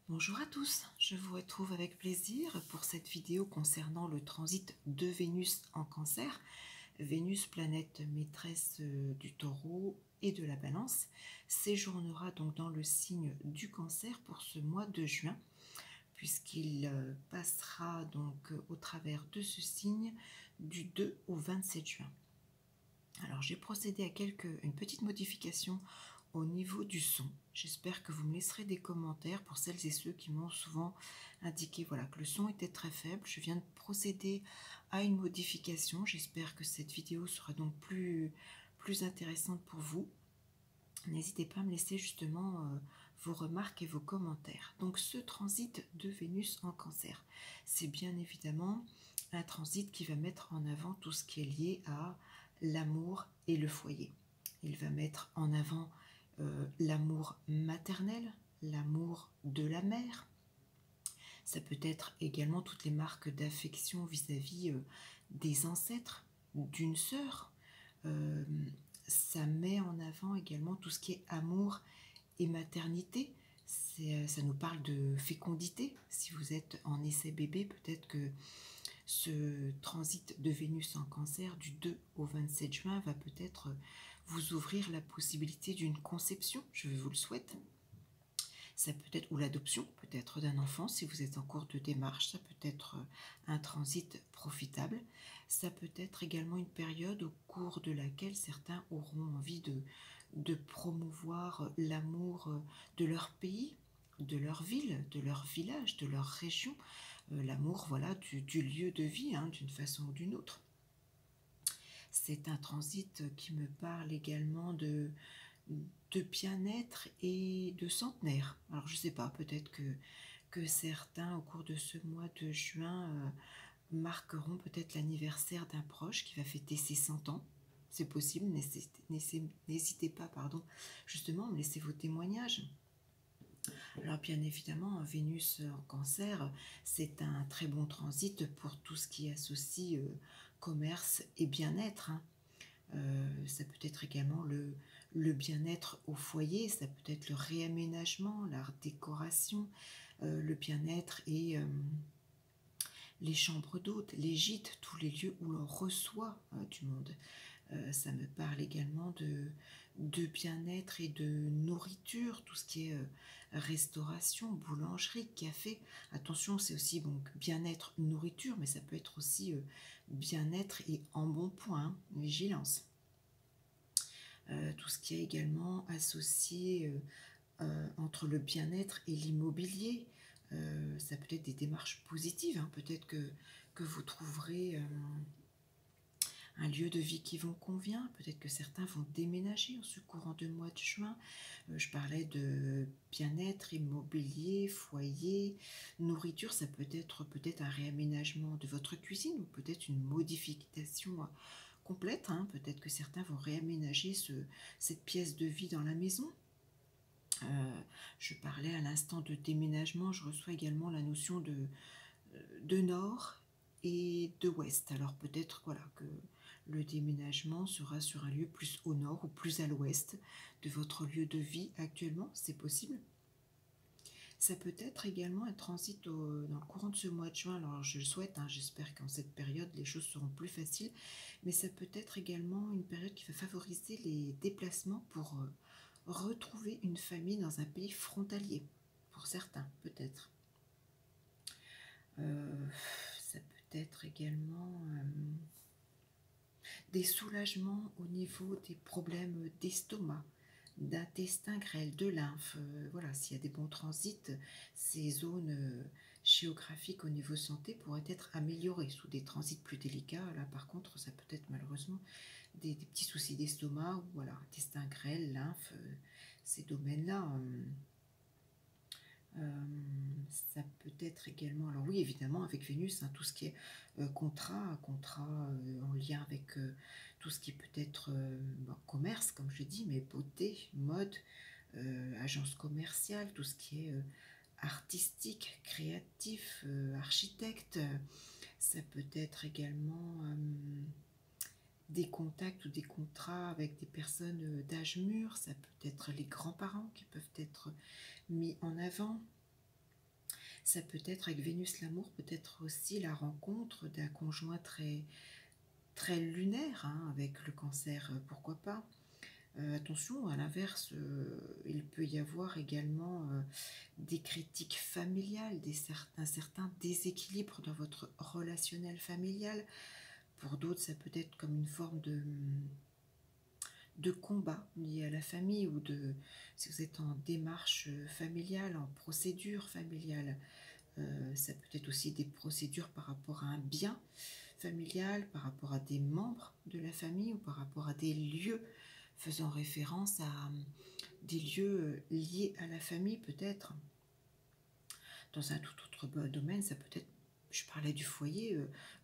Bonjour à tous, je vous retrouve avec plaisir pour cette vidéo concernant le transit de Vénus en Cancer. Vénus, planète maîtresse du Taureau et de la Balance, séjournera donc dans le signe du Cancer pour ce mois de juin, puisqu'il passera donc au travers de ce signe du 2 au 27 juin. Alors j'ai procédé à une petite modification au niveau du son. J'espère que vous me laisserez des commentaires pour celles et ceux qui m'ont souvent indiqué voilà, que le son était très faible. Je viens de procéder à une modification. J'espère que cette vidéo sera donc plus intéressante pour vous. N'hésitez pas à me laisser justement vos remarques et vos commentaires. Donc ce transit de Vénus en Cancer, c'est bien évidemment un transit qui va mettre en avant tout ce qui est lié à l'amour et le foyer. Il va mettre en avant l'amour maternel, l'amour de la mère. Ça peut être également toutes les marques d'affection vis-à-vis des ancêtres, d'une sœur. Ça met en avant également tout ce qui est amour et maternité. Ça nous parle de fécondité. Si vous êtes en essai bébé, peut-être que ce transit de Vénus en Cancer du 2 au 27 juin va peut-être vous ouvrir la possibilité d'une conception, je vous le souhaite. Ça peut être, ou l'adoption peut-être d'un enfant si vous êtes en cours de démarche, ça peut être un transit profitable. Ça peut être également une période au cours de laquelle certains auront envie de promouvoir l'amour de leur pays, de leur ville, de leur village, de leur région, l'amour voilà, du lieu de vie d'une façon ou d'une autre. C'est un transit qui me parle également de bien-être et de centenaire. Alors je ne sais pas, peut-être que certains au cours de ce mois de juin marqueront peut-être l'anniversaire d'un proche qui va fêter ses 100 ans. C'est possible, n'hésitez pas, justement, à me laisser vos témoignages. Alors bien évidemment, Vénus en Cancer, c'est un très bon transit pour tout ce qui associe commerce et bien-être. Ça peut être également le bien-être au foyer, ça peut être le réaménagement, la décoration, le bien-être et les chambres d'hôtes, les gîtes, tous les lieux où l'on reçoit du monde. Ça me parle également de bien-être et de nourriture, tout ce qui est restauration, boulangerie, café. Attention, c'est aussi bon, bien-être, nourriture, mais ça peut être aussi bien-être et embonpoint, vigilance. Tout ce qui est également associé entre le bien-être et l'immobilier. Ça peut être des démarches positives, peut-être que vous trouverez un lieu de vie qui vous convient, peut-être que certains vont déménager en ce courant de mois de juin. Je parlais de bien-être, immobilier, foyer, nourriture, ça peut être peut-être un réaménagement de votre cuisine ou peut-être une modification complète. Peut-être que certains vont réaménager cette pièce de vie dans la maison. Je parlais à l'instant de déménagement, je reçois également la notion de nord et de ouest. Alors peut-être voilà, que le déménagement sera sur un lieu plus au nord ou plus à l'ouest de votre lieu de vie actuellement, c'est possible. Ça peut être également un transit dans le courant de ce mois de juin, alors je le souhaite, j'espère qu'en cette période les choses seront plus faciles, mais ça peut être également une période qui va favoriser les déplacements pour retrouver une famille dans un pays frontalier, pour certains peut-être. Ça peut être également des soulagements au niveau des problèmes d'estomac, d'intestin grêle, de lymphe. Voilà, s'il y a des bons transits, ces zones géographiques au niveau santé pourraient être améliorées. Sous des transits plus délicats, là par contre, ça peut être malheureusement des petits soucis d'estomac, ou voilà, intestin grêle, lymphe, ces domaines-là. Ça peut être également, alors oui évidemment avec Vénus, tout ce qui est contrat en lien avec tout ce qui peut être commerce comme je dis, mais beauté, mode, agence commerciale, tout ce qui est artistique, créatif, architecte. Ça peut être également des contacts ou des contrats avec des personnes d'âge mûr, ça peut être les grands-parents qui peuvent être mis en avant. Ça peut être, avec Vénus l'amour, peut-être aussi la rencontre d'un conjoint très lunaire, hein, avec le cancer, pourquoi pas. Attention, à l'inverse, il peut y avoir également des critiques familiales, un certain déséquilibre dans votre relationnel familial. Pour d'autres, ça peut être comme une forme de combat lié à la famille ou si vous êtes en démarche familiale, en procédure familiale. Ça peut être aussi des procédures par rapport à un bien familial, par rapport à des membres de la famille ou par rapport à des lieux faisant référence à des lieux liés à la famille peut-être. Dans un tout autre domaine, ça peut être, je parlais du foyer,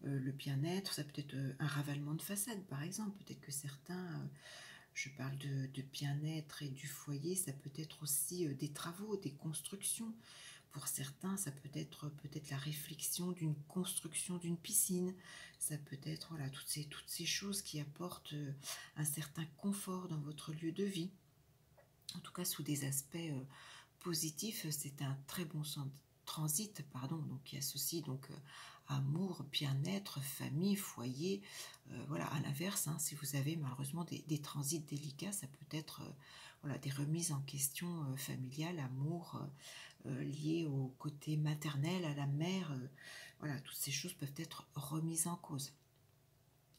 le bien-être, ça peut être un ravalement de façade par exemple. Peut-être que certains, je parle de bien-être et du foyer, ça peut être aussi des travaux, des constructions. Pour certains, ça peut être peut-être la réflexion d'une construction d'une piscine. Ça peut être voilà, toutes ces choses qui apportent un certain confort dans votre lieu de vie. En tout cas, sous des aspects positifs, c'est un très bon transit, pardon, donc qui associe donc amour, bien-être, famille, foyer. Voilà, à l'inverse, hein, si vous avez malheureusement des transits délicats, ça peut être voilà, des remises en question familiales, amour, liées au côté maternel, à la mère. Voilà, toutes ces choses peuvent être remises en cause.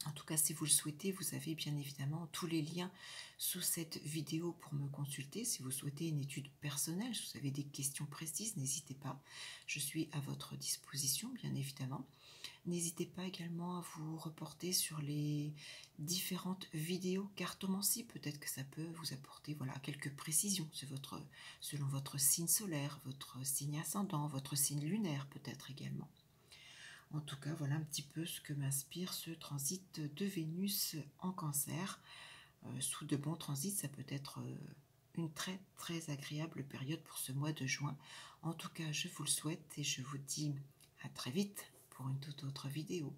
En tout cas, si vous le souhaitez, vous avez bien évidemment tous les liens sous cette vidéo pour me consulter. Si vous souhaitez une étude personnelle, si vous avez des questions précises, n'hésitez pas. Je suis à votre disposition, bien évidemment. N'hésitez pas également à vous reporter sur les différentes vidéos cartomancie. Peut-être que ça peut vous apporter voilà, quelques précisions selon votre signe solaire, votre signe ascendant, votre signe lunaire peut-être également. En tout cas, voilà un petit peu ce que m'inspire ce transit de Vénus en Cancer. Sous de bons transits, ça peut être une très agréable période pour ce mois de juin. En tout cas, je vous le souhaite et je vous dis à très vite pour une toute autre vidéo.